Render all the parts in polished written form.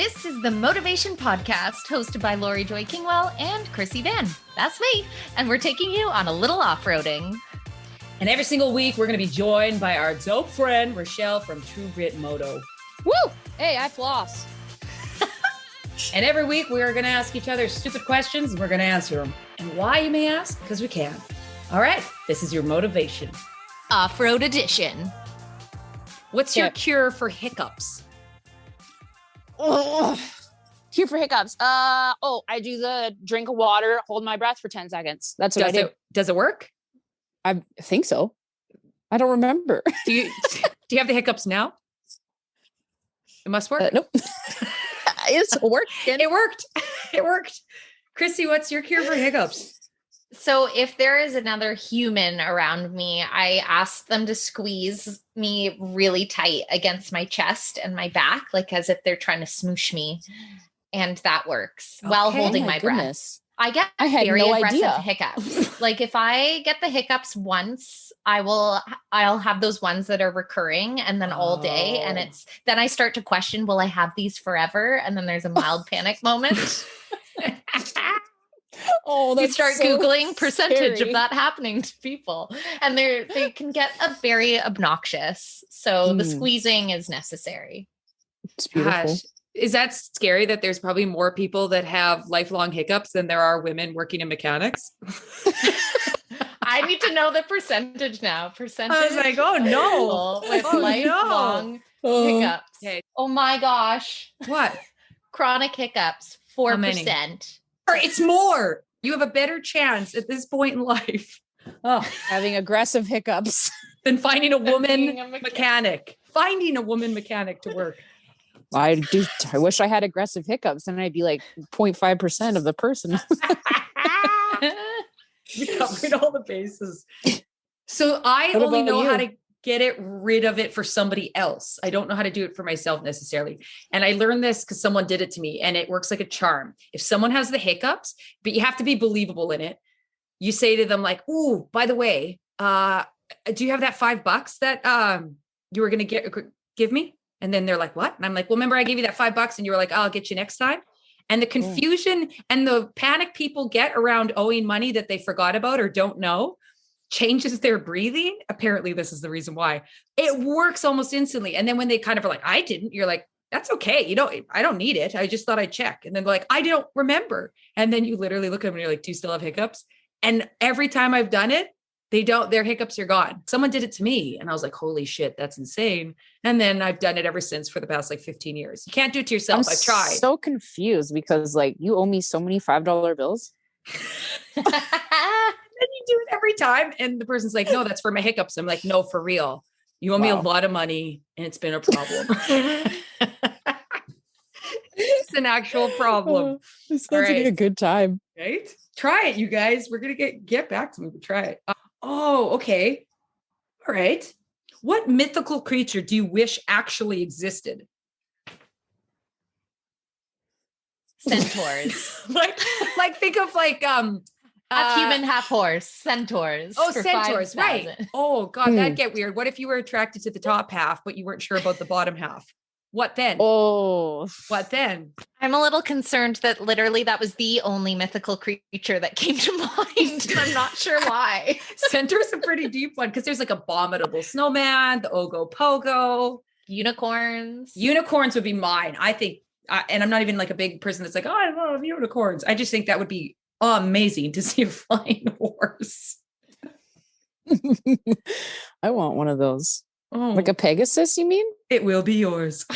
This is the Motovation Podcast, hosted by Laurie Joy Kingwell and Krissy Vann. That's me. And we're taking you on a little off-roading. And every single week, we're going to be joined by our dope friend, Richelle from True Grit Moto. Woo! Hey, I floss. And every week, we are going to ask each other stupid questions, and we're going to answer them. And why, you may ask? Because we can. All right, this is your Motovation Off-road edition. What's your cure for hiccups? Cure for hiccups. I do the drink of water, hold my breath for 10 seconds. That's what I do. Does it work? I think so. I don't remember. Do you have the hiccups now? It must work. Nope. It's working. It worked. It worked. Krissy, what's your cure for hiccups? So if there is another human around me, I ask them to squeeze me really tight against my chest and my back, like as if they're trying to smoosh me. And that works while holding my breath. I had very aggressive hiccups. Like if I get the hiccups once, I'll have those ones that are recurring and then all day. And then I start to question, will I have these forever? And then there's a mild panic moment. You start Googling percentage of that happening to people, and they can get very obnoxious. So the squeezing is necessary. It's beautiful. Gosh. Is that scary that there's probably more people that have lifelong hiccups than there are women working in mechanics? I need to know the percentage now. I was like, oh no. With lifelong hiccups. Okay. Oh my gosh. What? Chronic hiccups, 4%. It's more. You have a better chance at this point in life. Having aggressive hiccups than finding a woman mechanic. Finding a woman mechanic to work. I wish I had aggressive hiccups, and I'd be like 0.5% of the person. You covered all the bases. So I only know how to get rid of it for somebody else. I don't know how to do it for myself necessarily. And I learned this because someone did it to me, and it works like a charm. If someone has the hiccups, but you have to be believable in it, you say to them like, "Ooh, by the way, do you have that $5 that you were going to give me?" And then they're like, "What?" And I'm like, "Well, remember I gave you that $5 and you were like, I'll get you next time." And the confusion and the panic people get around owing money that they forgot about or don't know changes their breathing. Apparently this is the reason why it works almost instantly. And then when they kind of are like, "I didn't," you're like, "That's okay. I don't need it. I just thought I'd check." And then they're like, "I don't remember." And then you literally look at them and you're like, "Do you still have hiccups?" And every time I've done it, their hiccups are gone. Someone did it to me and I was like, holy shit, that's insane. And then I've done it ever since for the past like 15 years. You can't do it to yourself. I've tried. So confused because like you owe me so many $5 bills. And you do it every time. And the person's like, "No, that's for my hiccups." I'm like, "No, for real. You owe me a lot of money and it's been a problem." It's an actual problem. This sounds like a good time. Right? Try it, you guys. We're going to get back to me, but try it. Okay. All right. What mythical creature do you wish actually existed? Centaurs. like think of like half human, half horse. Centaurs. Oh, centaurs, right. Oh God, that'd get weird. What if you were attracted to the top half, but you weren't sure about the bottom half? What then? What then? I'm a little concerned that literally that was the only mythical creature that came to mind. I'm not sure why. Centaur's a pretty deep one because there's like abominable snowman, the Ogopogo. Unicorns. Unicorns would be mine. I think, and I'm not even like a big person that's like, "Oh, I love unicorns." I just think that would be amazing to see a flying horse. I want one of those. Like a Pegasus, you mean? It will be yours.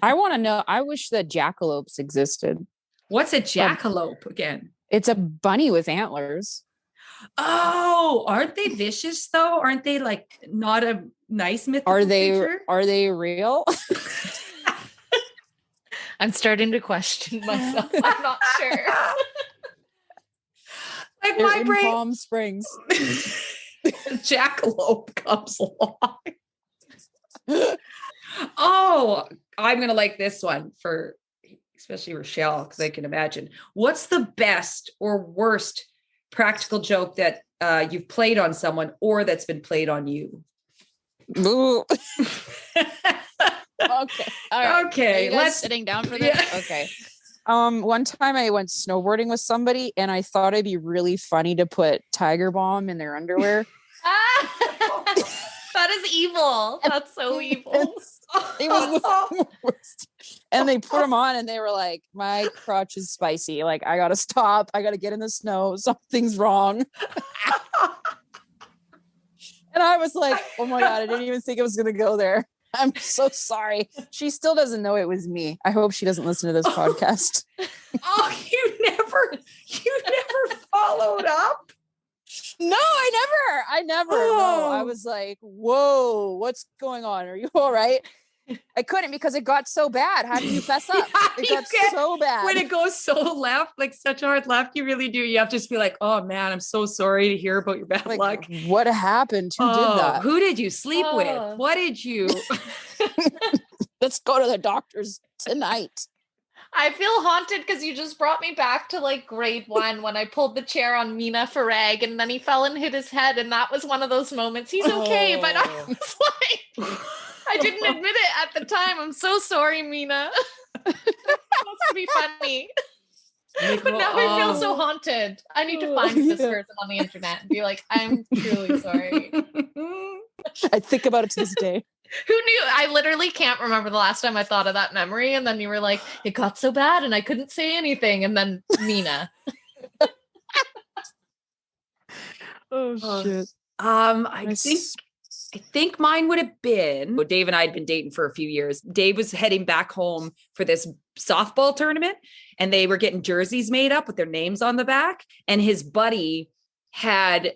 I want to know. I wish that jackalopes existed. What's a jackalope again? It's a bunny with antlers. Oh, aren't they vicious though? Aren't they like not a nice mythical creature? Are they real? I'm starting to question myself. I'm not sure. Like They're my brain. Palm Springs. Jackalope comes along. Oh, I'm going to like this one for especially Richelle, because I can imagine. What's the best or worst practical joke that you've played on someone or that's been played on you? Okay. All right. Okay. Are you guys sitting down for this? Yeah. Okay. One time I went snowboarding with somebody and I thought it'd be really funny to put Tiger Balm in their underwear. That is evil. That's so evil. It was the worst. And they put them on and they were like, my crotch is spicy. Like, I got to stop. I got to get in the snow. Something's wrong. And I was like, oh my God, I didn't even think it was going to go there. I'm so sorry. She still doesn't know it was me. I hope she doesn't listen to this podcast. You never followed up? No, I never. No, I was like, whoa, what's going on? Are you all right? I couldn't because it got so bad. How do you fess up? It got so bad. When it goes so left, like such a hard left, you really do. You have to just be like, oh man, I'm so sorry to hear about your bad luck. What happened? Who did that? Who did you sleep with? What did you? Let's go to the doctors tonight. I feel haunted because you just brought me back to like grade 1 when I pulled the chair on Mina Farag and then he fell and hit his head. And that was one of those moments. He's okay. But I was like, I didn't admit it at the time. I'm so sorry, Mina. It's supposed to be funny. But now I feel so haunted. I need to find this person on the internet and be like, I'm truly sorry. I think about it to this day. Who knew? I literally can't remember the last time I thought of that memory. And then you were like, it got so bad and I couldn't say anything. And then Mina. Shit. I think mine would have been, Dave and I had been dating for a few years. Dave was heading back home for this softball tournament and they were getting jerseys made up with their names on the back. And his buddy had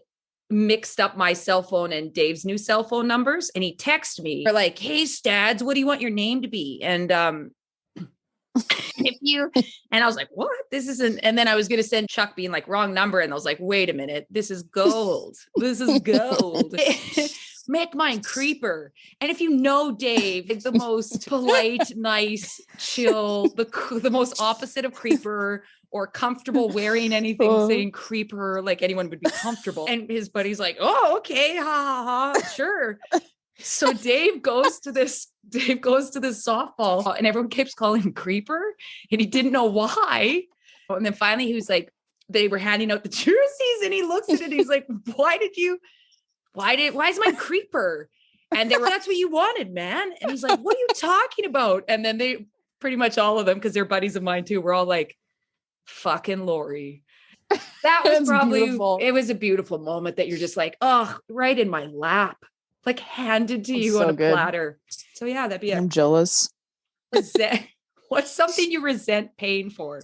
mixed up my cell phone and Dave's new cell phone numbers. And he texted me, they're like, hey Stads, what do you want your name to be? And I was like, what? This isn't. And then I was going to send Chuck being like, wrong number. And I was like, wait a minute, this is gold. This is gold. Make mine Creeper. And if you know Dave, it's the most polite, nice, chill, the most opposite of Creeper or comfortable wearing anything saying Creeper, like anyone would be comfortable. And his buddy's like, oh, okay, ha ha ha, sure. So Dave goes to this softball and everyone keeps calling him Creeper and he didn't know why. And then finally he was like, they were handing out the jerseys and he looks at it and he's like, why is my Creeper? And they were, that's what you wanted, man. And he's like, what are you talking about? And then they pretty much all of them, because they're buddies of mine too, were all like, fucking Laurie. That was probably beautiful. It was a beautiful moment that you're just like, oh, right in my lap, like handed to you on a platter. So yeah, that'd be it. I'm jealous. What's something you resent paying for?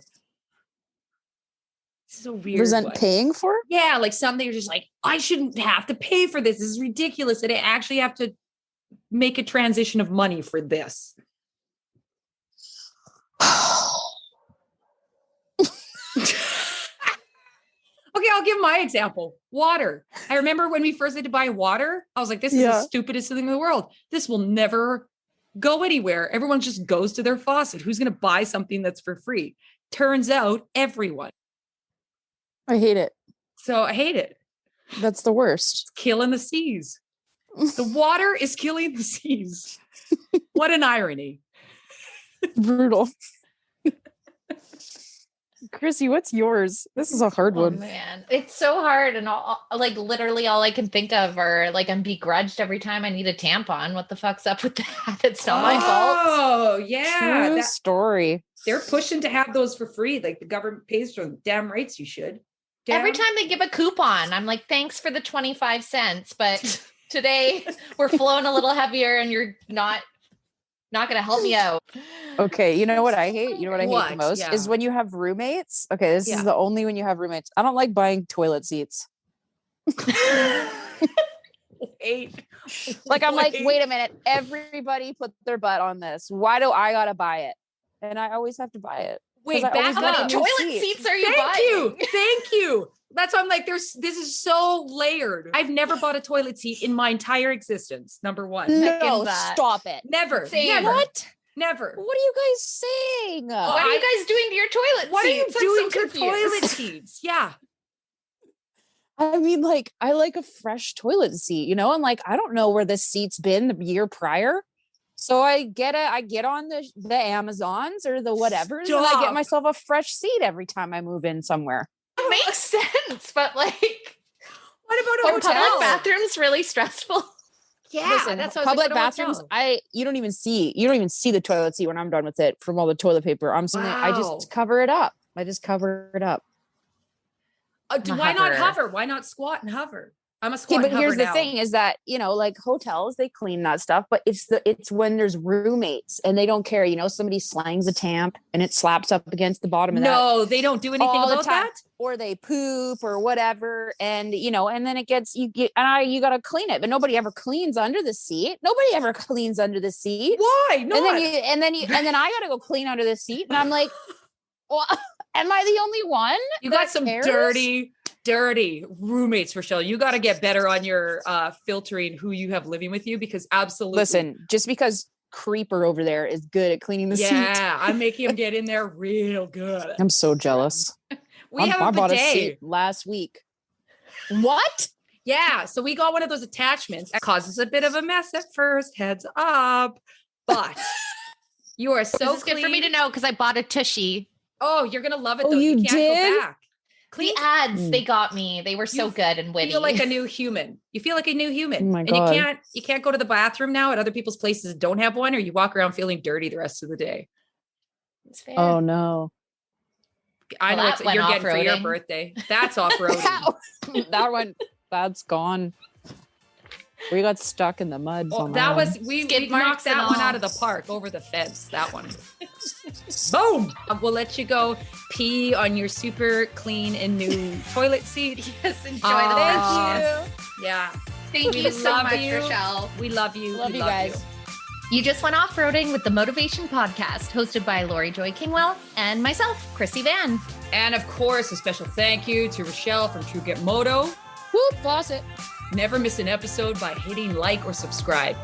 This is a weird resent paying for? Yeah, like something you're just like, I shouldn't have to pay for this. This is ridiculous. And I actually have to make a transition of money for this. Okay, I'll give my example. Water. I remember when we first had to buy water, I was like, this is the stupidest thing in the world. This will never go anywhere. Everyone just goes to their faucet. Who's going to buy something that's for free? Turns out everyone. I hate it. So I hate it. That's the worst. It's killing the seas. The water is killing the seas. What an irony. Brutal. Krissy, what's yours? This is a hard one. Man, it's so hard. And literally all I can think of are like, I'm begrudged every time I need a tampon. What the fuck's up with that? It's not my fault. Oh, yeah. True story. They're pushing to have those for free. Like the government pays for them. Damn rights you should. Every time they give a coupon, I'm like, thanks for the 25 cents. But today we're flowing a little heavier and you're not going to help me out. Okay. You know what I hate? You know what I hate the most is when you have roommates. Okay. This is the only when you have roommates. I don't like buying toilet seats. Like, I'm like, wait a minute. Everybody put their butt on this. Why do I got to buy it? And I always have to buy it. Wait, how many toilet seats are you buying? Thank you. That's why I'm like, this is so layered. I've never bought a toilet seat in my entire existence. Number one. No, stop it. Never. Never. What? Never. What are you guys saying? What are you guys doing to your toilet seats? What are you doing to toilet seats? Yeah. I mean, like, I like a fresh toilet seat, you know? And like, I don't know where this seat's been the year prior. So I get on the Amazons or the whatever, and I get myself a fresh seat every time I move in somewhere. It makes sense, but like, what about a hotel? Public bathrooms really stressful. Yeah, listen, that's public bathrooms. You don't even see the toilet seat when I'm done with it from all the toilet paper. I just cover it up. Why not hover? Why not squat and hover? I'm a squat. But here's the thing: is that like hotels, they clean that stuff, but it's when there's roommates and they don't care. Somebody slangs a tamp and it slaps up against the bottom of that. No, they don't do anything about that, or they poop or whatever, and and then you got to clean it, but nobody ever cleans under the seat. Nobody ever cleans under the seat. Why? No. And then I got to go clean under the seat, and I'm like, well, am I the only one? You got some dirty roommates, Richelle. You got to get better on your filtering who you have living with you, because absolutely. Listen, just because Creeper over there is good at cleaning the seat. Yeah, I'm making him get in there real good. I'm so jealous. I bought a seat last week. What? Yeah, so we got one of those attachments. It causes a bit of a mess at first, heads up, but you are so This is good for me to know because I bought a tushy. Oh, you're gonna love it though. You can't did? go back. The ads, they got me. They were so good and witty. You feel like a new human. Oh my God. And you can't go to the bathroom now at other people's places that don't have one, or you walk around feeling dirty the rest of the day. It's fair. Oh no. I know you're getting for your birthday. That's off-roading. That one, that's gone. We got stuck in the mud. That was we knocked that one out of the park over the fence. That one. Boom. We'll let you go pee on your super clean and new toilet seat. Yes, enjoy the Thank you. Yeah. Thank you so much, Richelle. We love you. Love you guys. You just went off-roading with the Motovation Podcast, hosted by Laurie Joy Kingwell and myself, Krissy Vann. And of course, a special thank you to Richelle from True Get Moto. Whoop, boss it. Never miss an episode by hitting like or subscribe.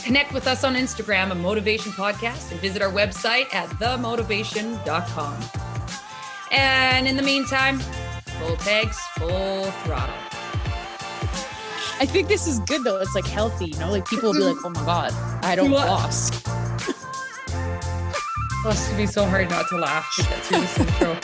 Connect with us on Instagram at Motovation Podcast and visit our website at themotovation.com. And in the meantime, full pegs, full throttle. I think this is good though. It's like healthy, like people will be like, oh my God, I don't floss. It must be so hard not to laugh to get through this intro.